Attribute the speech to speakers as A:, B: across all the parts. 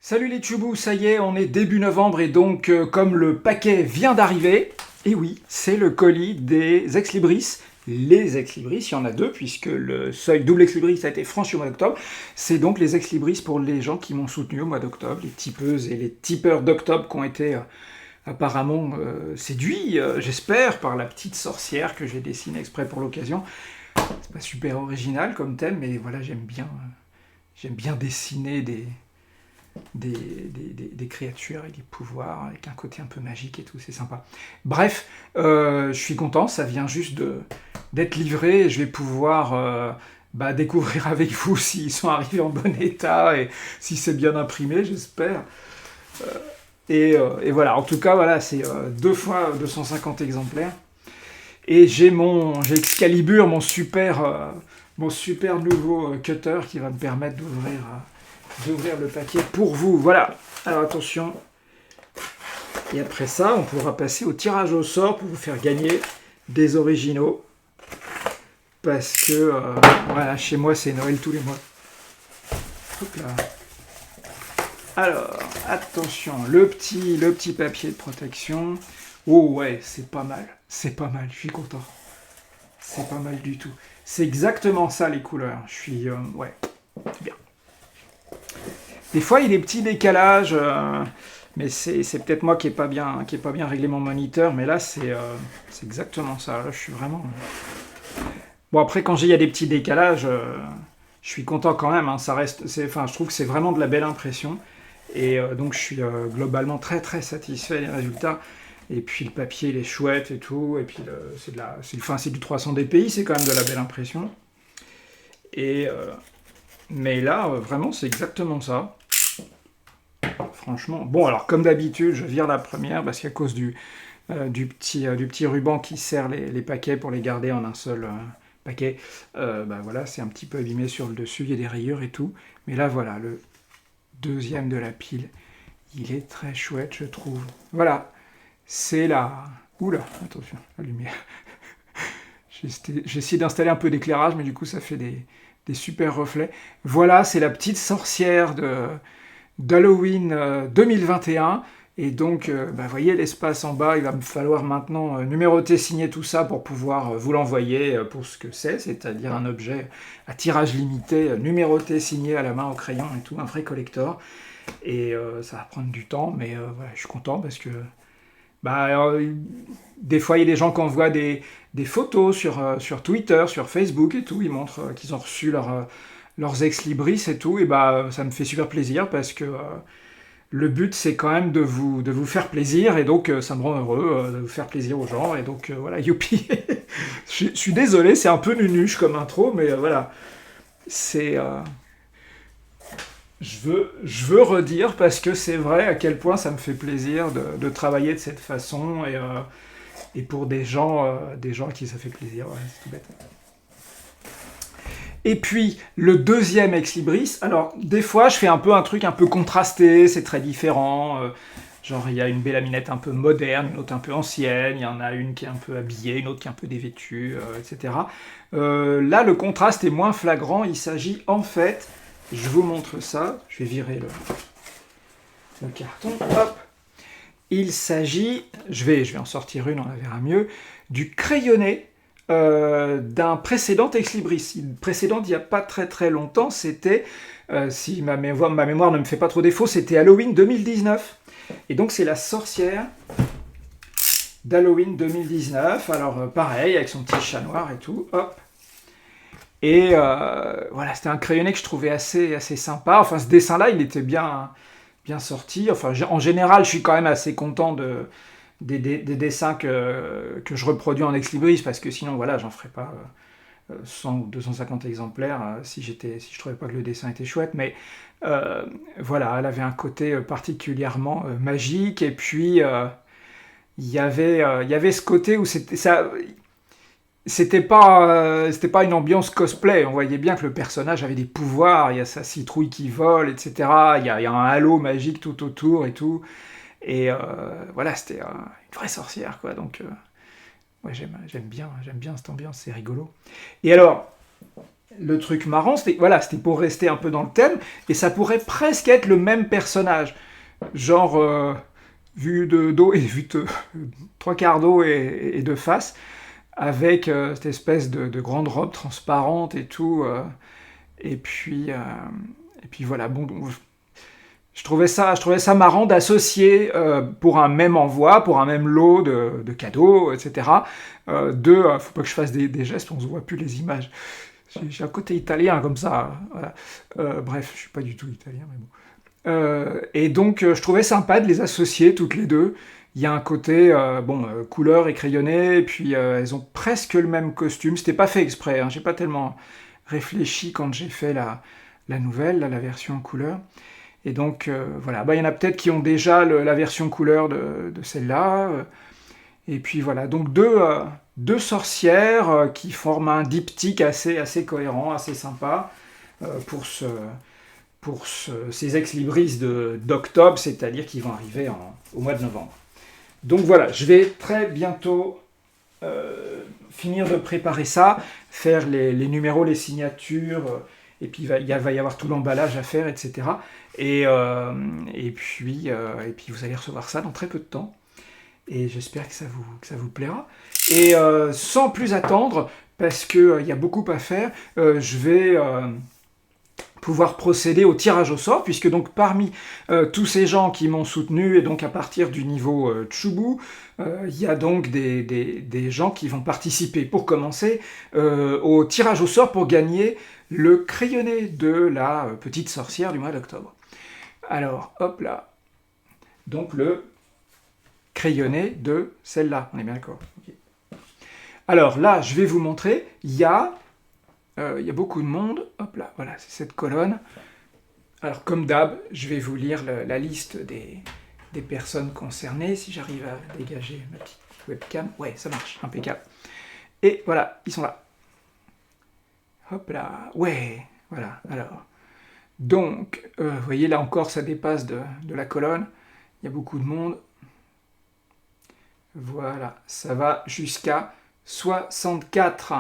A: Salut les tchoubous, ça y est, on est début novembre et donc comme le paquet vient d'arriver, et oui, c'est le colis des ex-libris. Les ex-libris, il y en a deux puisque le seuil double ex-libris a été franchi au mois d'octobre. C'est donc les ex-libris pour les gens qui m'ont soutenu au mois d'octobre, les tipeuses et les tipeurs d'octobre qui ont été apparemment séduits, j'espère, par la petite sorcière que j'ai dessinée exprès pour l'occasion. C'est pas super original comme thème, mais voilà, j'aime bien dessiner des créatures et des pouvoirs avec un côté un peu magique et tout, c'est sympa. Bref, je suis content, ça vient juste d'être livré et je vais pouvoir découvrir avec vous s'ils sont arrivés en bon état et si c'est bien imprimé, j'espère. Et voilà, en tout cas, voilà, c'est 2 fois 250 exemplaires. Et j'ai Excalibur, mon super nouveau cutter qui va me permettre d'ouvrir le paquet pour vous. Voilà. Alors attention. Et après ça, on pourra passer au tirage au sort pour vous faire gagner des originaux. Parce que voilà, chez moi c'est Noël tous les mois. Hop là. Alors, attention, le petit papier de protection. Oh ouais, c'est pas mal. C'est pas mal, je suis content. C'est pas mal du tout. C'est exactement ça les couleurs. Je suis... ouais, c'est bien. Des fois, il y a des petits décalages, mais c'est peut-être moi qui n'ai pas bien réglé mon moniteur, mais là, c'est exactement ça. Là, je suis vraiment... Bon, après, quand il y a des petits décalages, je suis content quand même. Hein, ça reste, enfin, je trouve que c'est vraiment de la belle impression. Et donc, je suis globalement très, très satisfait des résultats. Et puis, le papier, il est chouette et tout. Et puis, c'est du 300 dpi, c'est quand même de la belle impression. Et... mais là, vraiment, c'est exactement ça. Franchement. Bon, alors comme d'habitude, je vire la première parce qu'à cause du petit ruban qui serre les paquets pour les garder en un seul paquet, voilà, c'est un petit peu abîmé sur le dessus, il y a des rayures et tout. Mais là, voilà, le deuxième de la pile, il est très chouette, je trouve. Voilà, c'est la... Oula, attention, la lumière. J'ai essayé d'installer un peu d'éclairage, mais du coup, ça fait des super reflets. Voilà, c'est la petite sorcière d'Halloween 2021. Et donc, vous voyez l'espace en bas, il va me falloir maintenant numéroter, signer tout ça pour pouvoir vous l'envoyer pour ce que c'est-à-dire un objet à tirage limité, numéroté, signé à la main au crayon et tout, un vrai collector. Et ça va prendre du temps, mais voilà, je suis content parce que des fois, il y a des gens qui envoient des photos sur Twitter, sur Facebook et tout, ils montrent qu'ils ont reçu leurs ex-libris et tout, et ça me fait super plaisir parce que le but c'est quand même de vous faire plaisir et donc ça me rend heureux de vous faire plaisir aux gens et donc voilà, youpi. Je suis désolé, c'est un peu nunuche comme intro, mais voilà, c'est je veux redire parce que c'est vrai à quel point ça me fait plaisir de travailler de cette façon et pour des gens à qui ça fait plaisir, ouais, c'est tout bête. Et puis, le deuxième Ex Libris, alors, des fois, je fais un peu un truc un peu contrasté, c'est très différent. Genre, il y a une bélaminette un peu moderne, une autre un peu ancienne, il y en a une qui est un peu habillée, une autre qui est un peu dévêtue, etc. Là, le contraste est moins flagrant. Il s'agit, en fait, je vous montre ça, je vais virer le carton, hop. Il s'agit, je vais en sortir une, on la verra mieux, du crayonné d'un précédent Ex Libris. Le précédent d'il n'y a pas très très longtemps, c'était, si ma mémoire ne me fait pas trop défaut, c'était Halloween 2019. Et donc c'est la sorcière d'Halloween 2019. Alors pareil, avec son petit chat noir et tout, hop. Et voilà, c'était un crayonné que je trouvais assez sympa. Enfin, ce dessin-là, il était bien sorti. Enfin, en général, je suis quand même assez content des dessins que je reproduis en ex libris parce que sinon voilà, j'en ferais pas 100 ou 250 exemplaires si je trouvais pas que le dessin était chouette, mais voilà, elle avait un côté particulièrement magique et puis il y avait ce côté où c'était pas une ambiance cosplay. On voyait bien que le personnage avait des pouvoirs. Il y a sa citrouille qui vole, etc. Il y a un halo magique tout autour et tout. Et voilà, c'était une vraie sorcière, quoi. Donc, ouais, j'aime bien cette ambiance, c'est rigolo. Et alors, le truc marrant, c'était voilà, c'était pour rester un peu dans le thème, et ça pourrait presque être le même personnage. Genre, vu de dos et vu de trois quarts d'eau et de face, avec cette espèce de grande robe transparente et tout. Et puis, euh, et puis voilà, bon, je trouvais ça marrant d'associer pour un même envoi, pour un même lot de cadeaux, etc. Faut pas que je fasse des gestes, on se voit plus les images. J'ai un côté italien comme ça. Voilà. Bref, je suis pas du tout italien, mais bon. Et donc, je trouvais sympa de les associer toutes les deux. Il y a un côté, couleur et crayonné, et puis elles ont presque le même costume. C'était pas fait exprès, hein, j'ai pas tellement réfléchi quand j'ai fait la nouvelle, là, la version couleur. Et donc, voilà. Bah, il y en a peut-être qui ont déjà la version couleur de celle-là. Et puis voilà, donc deux sorcières qui forment un diptyque assez cohérent, assez sympa pour ces ex-libris d'octobre, c'est-à-dire qui vont arriver au mois de novembre. Donc voilà, je vais très bientôt finir de préparer ça, faire les numéros, les signatures, et puis il va y avoir tout l'emballage à faire, etc. Et puis vous allez recevoir ça dans très peu de temps. Et j'espère que ça vous plaira. Et sans plus attendre, parce qu'il y a beaucoup à faire, je vais pouvoir procéder au tirage au sort, puisque donc parmi tous ces gens qui m'ont soutenu, et donc à partir du niveau Chubu, il y a donc des gens qui vont participer, pour commencer, au tirage au sort pour gagner le crayonné de la petite sorcière du mois d'octobre. Alors, hop là. Donc le crayonné de celle-là, on est bien d'accord. Okay. Alors là, je vais vous montrer, il y a beaucoup de monde. Hop là, voilà, c'est cette colonne. Alors, comme d'hab, je vais vous lire la liste des personnes concernées, si j'arrive à dégager ma petite webcam. Ouais, ça marche, impeccable. Et voilà, ils sont là. Hop là, ouais, voilà, alors. Donc, vous voyez, là encore, ça dépasse de la colonne. Il y a beaucoup de monde. Voilà, ça va jusqu'à 64.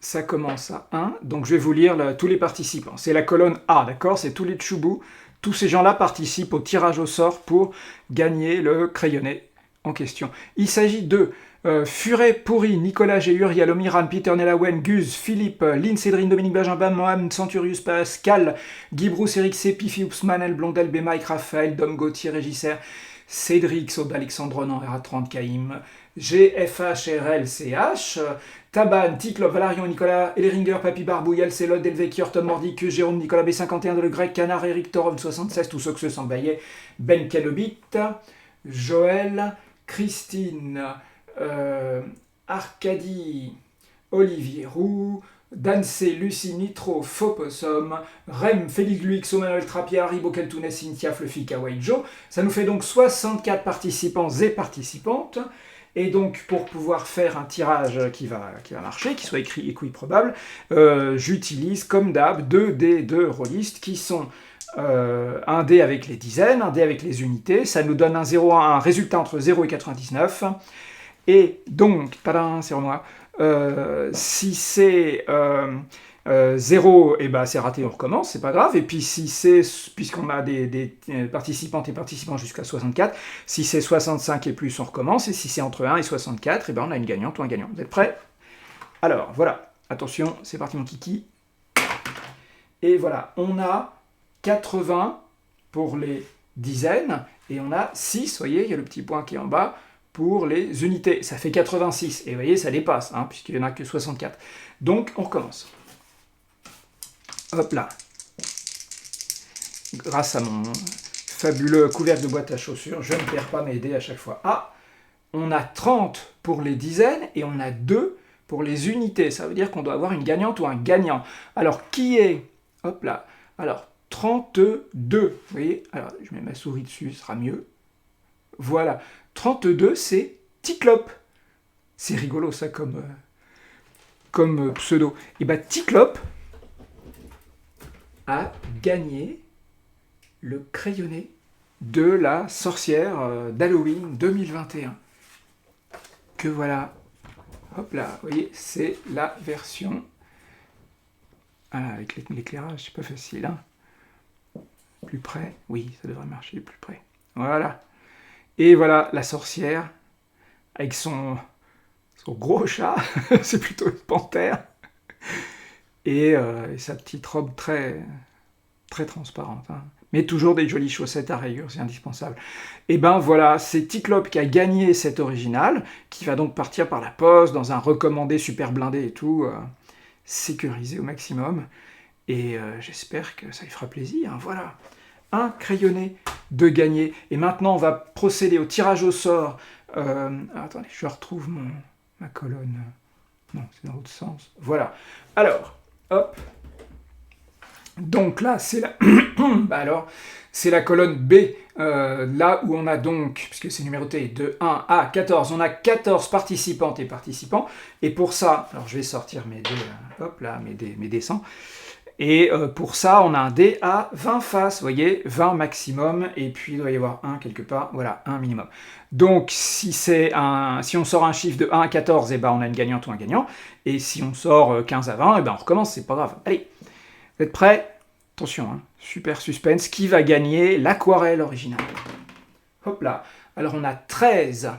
A: Ça commence à 1, donc je vais vous lire tous les participants. C'est la colonne A, d'accord? C'est tous les Chubu. Tous ces gens-là participent au tirage au sort pour gagner le crayonné en question. Il s'agit de Furet, Pourri, Nicolas, Géur, Yalomiran, Peter, Nelawen, Guz, Philippe, Lynn, Cédrine, Dominique, Benjamin, Mohamed, Centurius, Pascal, Guy Bruce, Eric, Sépi, Fiups, Manel, Blondel, B. Mike, Raphaël, Dom, Gauthier, Régisseur, Cédric, Saud, Alexandre, Non, RA30, Caïm, GFHRLCH, Taban, Ticlop, Valarion, Nicolas, Elleringer, Papy Barbouille, Célode, Delvecchir, Tom Mordic, Jérôme, Nicolas B51, de Le Grec, Canard, Eric Torov, 76, tous ceux que se s'embaillait, Ben Kenobit, Joël, Christine, Arcadie, Olivier Roux, Dansé, Lucie, Nitro, Fopossum, Rem, Félix Luix, Manuel Trappier, Haribo Keltounes, Cynthia, Fluffy, Kawaii Joe. Ça nous fait donc 64 participants et participantes. Et donc, pour pouvoir faire un tirage qui va marcher, qui soit écrit équiprobable, j'utilise, comme d'hab, 2 dés de rôlistes qui sont un dé avec les dizaines, un dé avec les unités. Ça nous donne un résultat entre 0 et 99. Et donc, tadam, c'est moi. Si c'est 0, et ben c'est raté, on recommence, c'est pas grave. Et puis si c'est, puisqu'on a des participantes et participants jusqu'à 64, si c'est 65 et plus, on recommence. Et si c'est entre 1 et 64, et ben on a une gagnante ou un gagnant. Vous êtes prêts? Alors, voilà. Attention, c'est parti mon kiki. Et voilà, on a 80 pour les dizaines, et on a 6, vous voyez, il y a le petit point qui est en bas, pour les unités. Ça fait 86, et vous voyez, ça dépasse, hein, puisqu'il n'y en a que 64. Donc, on recommence. Hop là. Grâce à mon fabuleux couvercle de boîte à chaussures, je ne perds pas mes dés à chaque fois. Ah, on a 30 pour les dizaines, et on a 2 pour les unités. Ça veut dire qu'on doit avoir une gagnante ou un gagnant. Alors, qui est... Hop là. Alors, 32. Vous voyez? Alors, je mets ma souris dessus, ce sera mieux. Voilà. 32, c'est Ticlope. C'est rigolo, ça, comme pseudo. Et bien, Ticlope a gagné le crayonné de la sorcière d'Halloween 2021. Que voilà. hop là, vous voyez, c'est la version... Ah, avec l'éclairage, c'est pas facile, hein. Plus près, oui, ça devrait marcher plus près. Voilà. Et voilà, la sorcière, avec son gros chat, c'est plutôt une panthère, et sa petite robe très, très transparente, hein. Mais toujours des jolies chaussettes à rayures, c'est indispensable. Et ben voilà, c'est Ticlope qui a gagné cet original, qui va donc partir par la poste, dans un recommandé super blindé et tout, sécurisé au maximum, et j'espère que ça lui fera plaisir, hein, voilà. Un crayonné de gagné. Et maintenant, on va procéder au tirage au sort. Attendez, je retrouve ma colonne. Non, c'est dans l'autre sens. Voilà. Alors, hop. Donc là, c'est la... bah alors, c'est la colonne B. Là où on a donc, puisque c'est numéroté de 1 à 14, on a 14 participantes et participants. Et pour ça, alors je vais sortir mes dés, hop là, mes dés 100. Et pour ça, on a un dé à 20 faces, vous voyez, 20 maximum, et puis il doit y avoir 1 quelque part, voilà, 1 minimum. Donc, si on sort un chiffre de 1 à 14, eh ben, on a une gagnante ou un gagnant, et si on sort 15 à 20, eh ben, on recommence, c'est pas grave. Allez, vous êtes prêts? Attention, hein, super suspense, qui va gagner l'aquarelle originale? Hop là, alors on a 13.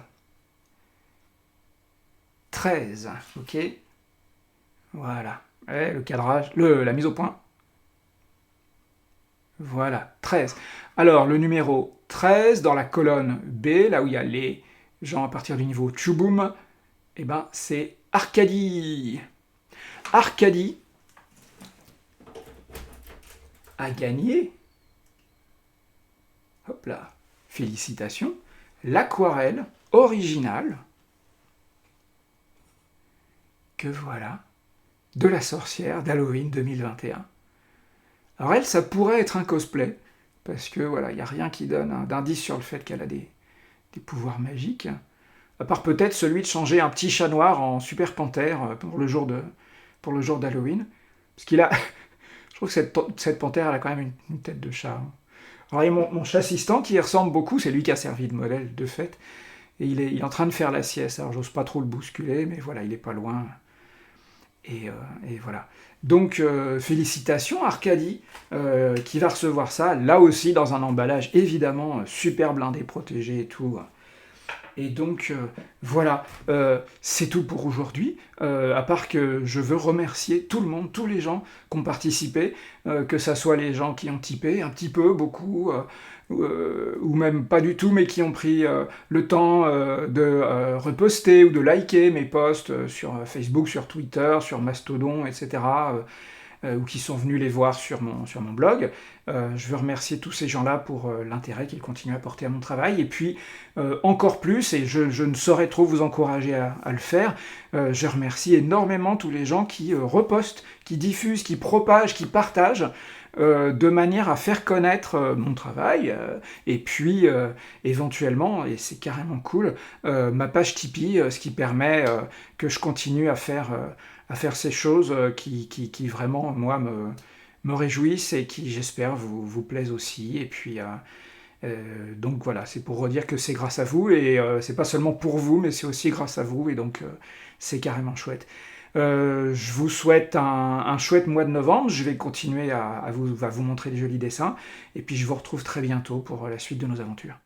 A: 13, ok? Voilà. Et le cadrage, la mise au point. Voilà, 13. Alors, le numéro 13, dans la colonne B, là où il y a les gens à partir du niveau Tchouboum, eh ben, c'est Arcadie. Arcadie a gagné, hop là, félicitations, l'aquarelle originale, que voilà, de la sorcière d'Halloween 2021. Alors elle, ça pourrait être un cosplay, parce que voilà, il n'y a rien qui donne d'indice sur le fait qu'elle a des pouvoirs magiques, à part peut-être celui de changer un petit chat noir en super panthère pour le jour d'Halloween, parce qu'il a, je trouve que cette panthère, elle a quand même une tête de chat. Alors il y a mon chat assistant qui y ressemble beaucoup, c'est lui qui a servi de modèle de fait, et il est en train de faire la sieste, alors j'ose pas trop le bousculer, mais voilà, il est pas loin. Et voilà. Donc, félicitations Arcadie, qui va recevoir ça, là aussi dans un emballage évidemment super blindé, protégé et tout. Et donc, voilà, c'est tout pour aujourd'hui, à part que je veux remercier tout le monde, tous les gens qui ont participé, que ça soit les gens qui ont typé, un petit peu, beaucoup, ou même pas du tout, mais qui ont pris le temps de reposter ou de liker mes posts sur Facebook, sur Twitter, sur Mastodon, etc., ou qui sont venus les voir sur mon blog. Je veux remercier tous ces gens-là pour l'intérêt qu'ils continuent à porter à mon travail, et puis encore plus, et je ne saurais trop vous encourager à le faire, je remercie énormément tous les gens qui repostent, qui diffusent, qui propagent, qui partagent, de manière à faire connaître mon travail, et puis éventuellement, et c'est carrément cool, ma page Tipeee, ce qui permet que je continue à faire ces choses qui vraiment, moi, me réjouissent et qui, j'espère, vous plaisent aussi. Et puis, donc voilà, c'est pour redire que c'est grâce à vous, et c'est pas seulement pour vous, mais c'est aussi grâce à vous, et donc c'est carrément chouette. Je vous souhaite un chouette mois de novembre, je vais continuer à vous montrer des jolis dessins, et puis je vous retrouve très bientôt pour la suite de nos aventures.